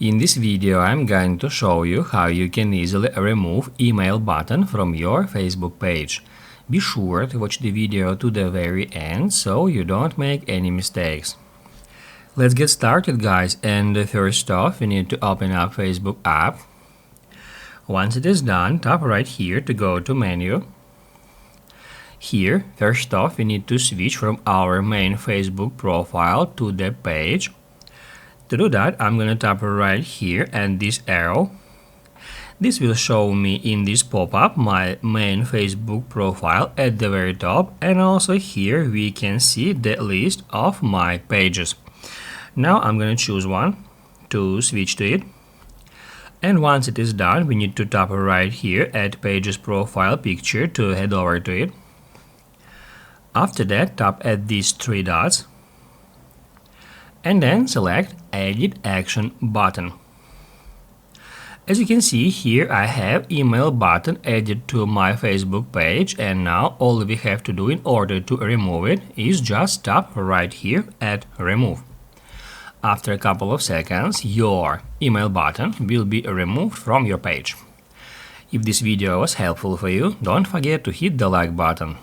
In this video I'm going to show you how you can easily remove email button from your Facebook page. Be sure to watch the video to the very end so you don't make any mistakes. Let's get started, guys, and first off we need to open up Facebook app. Once it is done, tap right here to go to menu. Here, first off, we need to switch from our main Facebook profile to the page. To do that, I'm gonna tap right here and this arrow. This will show me in this pop-up my main Facebook profile at the very top, and also here we can see the list of my pages. Now I'm gonna choose one to switch to it. And once it is done, we need to tap right here at Pages Profile Picture to head over to it. After that, tap at these three dots and then select Edit Action button. As you can see here, I have email button added to my Facebook page, and now all we have to do in order to remove it is just tap right here at Remove. After a couple of seconds, your email button will be removed from your page. If this video was helpful for you, don't forget to hit the like button.